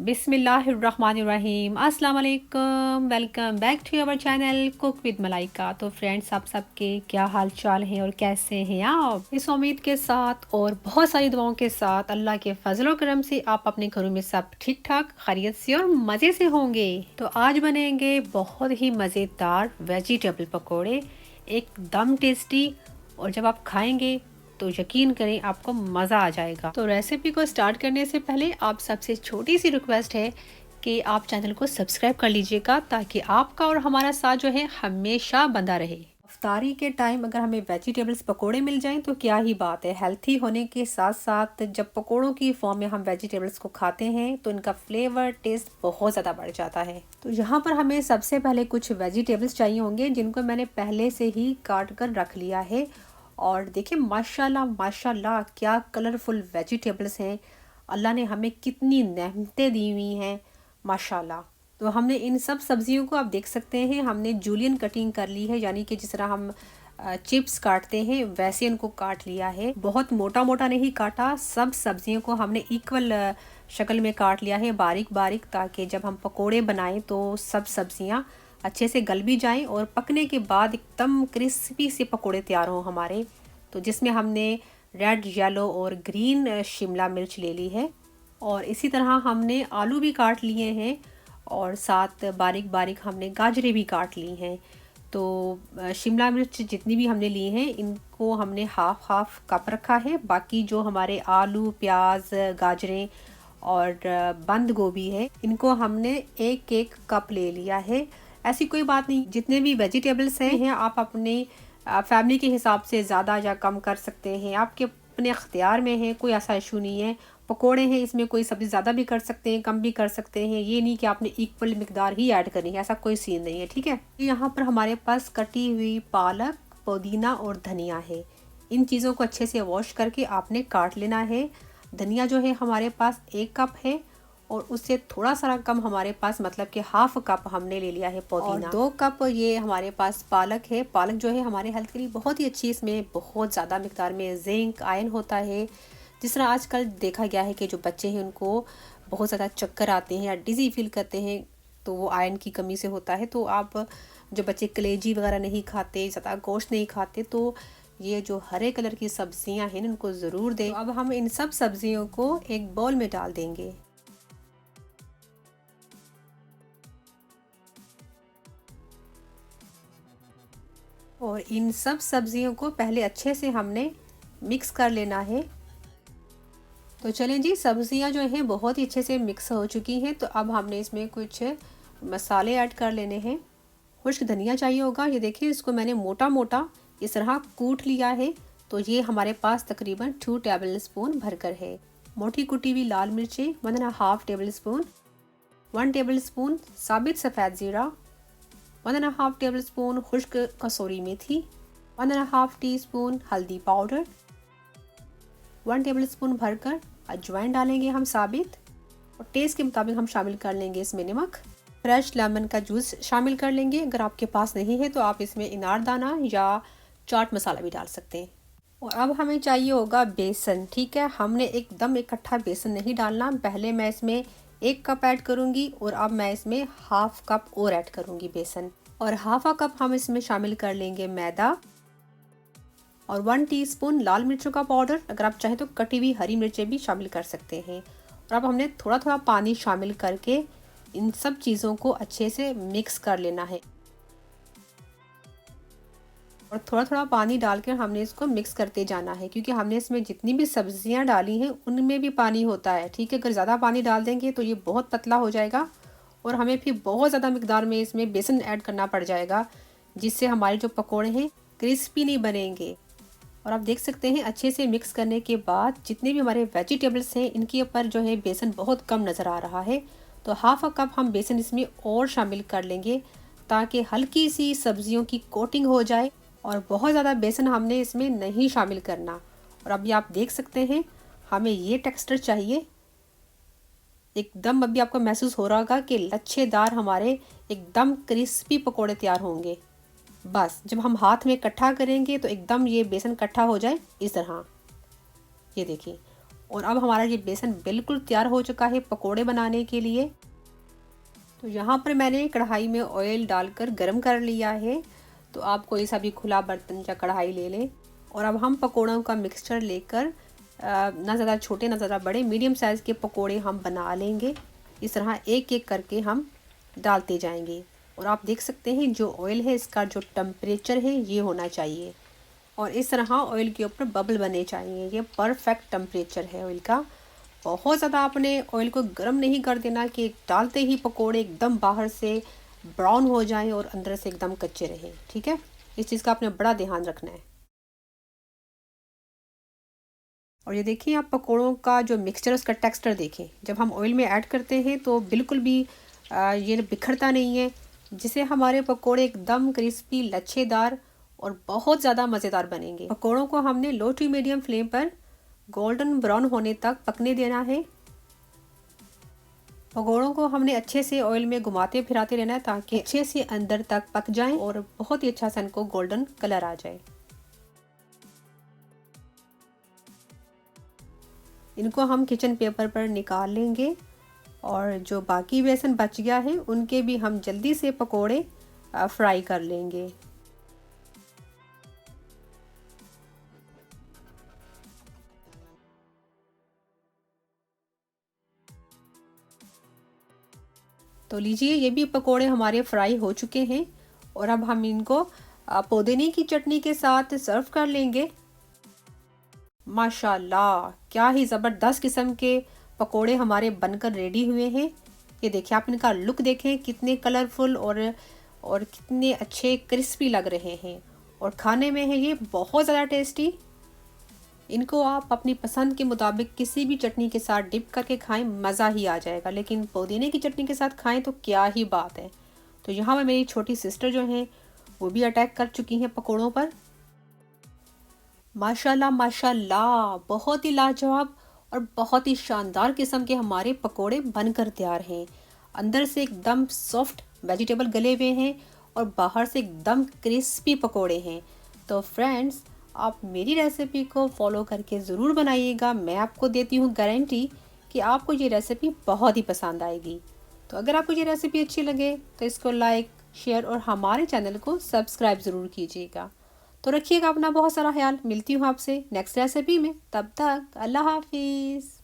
बिस्मिल्लाहिर्रहमानिर्रहीम अस्सलाम वालेकुम। Welcome back to our channel cook with Malaika. तो फ्रेंड्स, आप सबके क्या हाल चाल हैं और कैसे हैं आप? इस उम्मीद के साथ और बहुत सारी दुआओं के साथ अल्लाह के फजल करम से आप अपने घरों में सब ठीक ठाक खैरियत से और मज़े से होंगे। तो आज बनेंगे बहुत ही मज़ेदार वेजिटेबल पकौड़े, एकदम टेस्टी। और जब आप खाएंगे तो यकीन करें आपको मज़ा आ जाएगा। तो रेसिपी को स्टार्ट करने से पहले आप सबसे छोटी सी रिक्वेस्ट है कि आप चैनल को सब्सक्राइब कर लीजिएगा, ताकि आपका और हमारा साथ जो है हमेशा बंधा रहे। इफ्तारी के टाइम अगर हमें वेजिटेबल्स पकोड़े मिल जाएं तो क्या ही बात है। हेल्थी होने के साथ साथ जब पकोड़ों की फॉर्म में हम वेजिटेबल्स को खाते हैं तो इनका फ्लेवर टेस्ट बहुत ज़्यादा बढ़ जाता है। तो यहाँ पर हमें सबसे पहले कुछ वेजिटेबल्स चाहिए होंगे, जिनको मैंने पहले से ही काट कर रख लिया है। और देखिए माशाल्लाह माशाल्लाह क्या कलरफुल वेजिटेबल्स हैं। अल्लाह ने हमें कितनी नेमतें दी हुई हैं माशाल्लाह। तो हमने इन सब सब्जियों को आप देख सकते हैं, हमने जूलियन कटिंग कर ली है, यानी कि जिस तरह हम चिप्स काटते हैं वैसे इनको काट लिया है। बहुत मोटा मोटा नहीं काटा, सब सब्जियों को हमने इक्वल शक्ल में काट लिया है, बारीक बारीक, ताकि जब हम पकोड़े बनाएं तो सब सब्जियां अच्छे से गल भी जाएं और पकने के बाद एकदम क्रिस्पी से पकोड़े तैयार हों हमारे। तो जिसमें हमने रेड, येलो और ग्रीन शिमला मिर्च ले ली है, और इसी तरह हमने आलू भी काट लिए हैं, और साथ बारीक बारीक हमने गाजरें भी काट ली हैं। तो शिमला मिर्च जितनी भी हमने ली हैं इनको हमने हाफ हाफ कप रखा है। बाकी जो हमारे आलू, प्याज, गाजरें और बंद गोभी है, इनको हमने एक एक कप ले लिया है। ऐसी कोई बात नहीं, जितने भी वेजिटेबल्स हैं आप अपने फैमिली के हिसाब से ज़्यादा या कम कर सकते हैं, आपके अपने अख्तियार में है, कोई ऐसा इशू नहीं है। पकोड़े हैं, इसमें कोई सब्ज़ी ज़्यादा भी कर सकते हैं, कम भी कर सकते हैं। ये नहीं कि आपने इक्वल मिकदार ही ऐड करनी है, ऐसा कोई सीन नहीं है, ठीक है। यहाँ पर हमारे पास कटी हुई पालक, पुदीना और धनिया है। इन चीज़ों को अच्छे से वॉश करके आपने काट लेना है। धनिया जो है हमारे पास 1 कप है, और उससे थोड़ा सा कम हमारे पास, मतलब कि हाफ कप हमने ले लिया है पुदीना। 2 कप ये हमारे पास पालक है। पालक जो है हमारे हेल्थ के लिए बहुत ही अच्छी, इसमें बहुत ज़्यादा मिकदार में जिंक, आयरन होता है। जिस तरह आजकल देखा गया है कि जो बच्चे हैं उनको बहुत ज़्यादा चक्कर आते हैं या डिज़ी फील करते हैं, तो वो आयरन की कमी से होता है। तो आप जो बच्चे कलेजी वगैरह नहीं खाते, ज़्यादा गोश्त नहीं खाते, तो ये जो हरे कलर की सब्जियां हैं इनको ज़रूर दें। तो अब हम इन सब सब्जियों को एक बाउल में डाल देंगे। और इन सब सब्जियों को पहले अच्छे से हमने मिक्स कर लेना है। तो चलें जी, सब्जियां जो हैं बहुत ही अच्छे से मिक्स हो चुकी हैं। तो अब हमने इसमें कुछ मसाले ऐड कर लेने हैं। खुश्क धनिया चाहिए होगा, ये देखिए इसको मैंने मोटा मोटा इस तरह कूट लिया है। तो ये हमारे पास तकरीबन 2 टेबल स्पून भरकर है। मोटी कुटी हुई लाल मिर्ची 1.5 टेबल स्पून, 1 टेबल स्पून साबित सफ़ेद ज़ीरा, 1.5 टेबल स्पून खुश्क कसूरी मेथी, 1.5 टीस्पून हल्दी पाउडर, 1 टेबल स्पून भरकर अजवाइन डालेंगे हम साबित, और टेस्ट के मुताबिक हम शामिल कर लेंगे इसमें नमक। फ्रेश लेमन का जूस शामिल कर लेंगे। अगर आपके पास नहीं है तो आप इसमें इनारदाना या चाट मसाला भी डाल सकते हैं। और अब हमें चाहिए होगा बेसन, ठीक है। हमने एकदम इकट्ठा बेसन नहीं डालना। पहले मैं इसमें 1 कप ऐड करूंगी, और अब मैं इसमें हाफ कप और ऐड करूंगी बेसन, और हाफ अ कप हम इसमें शामिल कर लेंगे मैदा, और 1 टीस्पून लाल मिर्चों का पाउडर। अगर आप चाहें तो कटी हुई हरी मिर्चें भी शामिल कर सकते हैं। और अब हमने थोड़ा थोड़ा पानी शामिल करके इन सब चीज़ों को अच्छे से मिक्स कर लेना है, और थोड़ा थोड़ा पानी डालकर हमने इसको मिक्स करते जाना है, क्योंकि हमने इसमें जितनी भी सब्जियां डाली हैं उनमें भी पानी होता है, ठीक है। अगर ज़्यादा पानी डाल देंगे तो ये बहुत पतला हो जाएगा, और हमें फिर बहुत ज़्यादा मिकदार में इसमें बेसन ऐड करना पड़ जाएगा, जिससे हमारे जो पकौड़े हैं क्रिस्पी नहीं बनेंगे। और आप देख सकते हैं अच्छे से मिक्स करने के बाद जितने भी हमारे वेजिटेबल्स हैं इनके ऊपर जो है बेसन बहुत कम नज़र आ रहा है। तो हाफ अ कप हम बेसन इसमें और शामिल कर लेंगे, ताकि हल्की सी सब्जियों की कोटिंग हो जाए, और बहुत ज़्यादा बेसन हमने इसमें नहीं शामिल करना। और अभी आप देख सकते हैं हमें ये टेक्सचर चाहिए एकदम। अभी आपको महसूस हो रहा होगा कि लच्छेदार हमारे एकदम क्रिस्पी पकोड़े तैयार होंगे। बस जब हम हाथ में इकट्ठा करेंगे तो एकदम ये बेसन इकट्ठा हो जाए इस तरह, ये देखिए। और अब हमारा ये बेसन बिल्कुल तैयार हो चुका है पकोड़े बनाने के लिए। तो यहाँ पर मैंने कढ़ाई में ऑयल डालकर गरम कर लिया है। तो आप कोई सा भी खुला बर्तन या कढ़ाई ले लें और अब हम पकोड़ों का मिक्सचर लेकर ना ज़्यादा छोटे ना ज़्यादा बड़े मीडियम साइज़ के पकोड़े हम बना लेंगे। इस तरह एक एक करके हम डालते जाएंगे और आप देख सकते हैं जो ऑयल है इसका जो टेम्परेचर है ये होना चाहिए और इस तरह ऑयल के ऊपर बबल बने चाहिए। ये परफेक्ट टेम्परेचर है ऑयल का। बहुत ज़्यादा आपने ऑयल को गर्म नहीं कर देना कि डालते ही पकोड़े एकदम बाहर से ब्राउन हो जाएं और अंदर से एकदम कच्चे रहें। ठीक है, इस चीज़ का आपने बड़ा ध्यान रखना है। और ये देखिए आप पकोड़ों का जो मिक्सचर उसका टेक्सचर देखें, जब हम ऑयल में ऐड करते हैं तो बिल्कुल भी ये बिखरता नहीं है, जिससे हमारे पकोड़े एकदम क्रिस्पी लच्छेदार और बहुत ज़्यादा मज़ेदार बनेंगे। पकोड़ों को हमने लो टू मीडियम फ्लेम पर गोल्डन ब्राउन होने तक पकने देना है। पकोड़ों को हमने अच्छे से ऑयल में घुमाते फिराते रहना है ताकि अच्छे से अंदर तक पक जाएं और बहुत ही अच्छा सा इनको गोल्डन कलर आ जाए। इनको हम किचन पेपर पर निकाल लेंगे और जो बाकी बेसन बच गया है उनके भी हम जल्दी से पकोड़े फ्राई कर लेंगे। तो लीजिए ये भी पकोड़े हमारे फ्राई हो चुके हैं और अब हम इनको पुदीने की चटनी के साथ सर्व कर लेंगे। माशाल्लाह क्या ही ज़बरदस्त किस्म के पकोड़े हमारे बनकर रेडी हुए हैं। ये देखिए आप इनका लुक देखें, कितने कलरफुल और कितने अच्छे क्रिस्पी लग रहे हैं और खाने में है ये बहुत ज़्यादा टेस्टी। इनको आप अपनी पसंद के मुताबिक किसी भी चटनी के साथ डिप करके खाएं, मज़ा ही आ जाएगा। लेकिन पुदीने की चटनी के साथ खाएं तो क्या ही बात है। तो यहाँ पर मेरी छोटी सिस्टर जो हैं वो भी अटैक कर चुकी हैं पकोड़ों पर। माशाल्लाह माशाल्लाह बहुत ही लाजवाब और बहुत ही शानदार किस्म के हमारे पकोड़े बनकर तैयार हैं। अंदर से एकदम सॉफ्ट वेजिटेबल गले हुए हैं और बाहर से एकदम क्रिस्पी पकोड़े हैं। तो फ्रेंड्स आप मेरी रेसिपी को फॉलो करके ज़रूर बनाइएगा। मैं आपको देती हूँ गारंटी कि आपको ये रेसिपी बहुत ही पसंद आएगी। तो अगर आपको ये रेसिपी अच्छी लगे तो इसको लाइक शेयर और हमारे चैनल को सब्सक्राइब ज़रूर कीजिएगा। तो रखिएगा अपना बहुत सारा ख्याल। मिलती हूँ आपसे नेक्स्ट रेसिपी में, तब तक अल्लाह हाफिज़।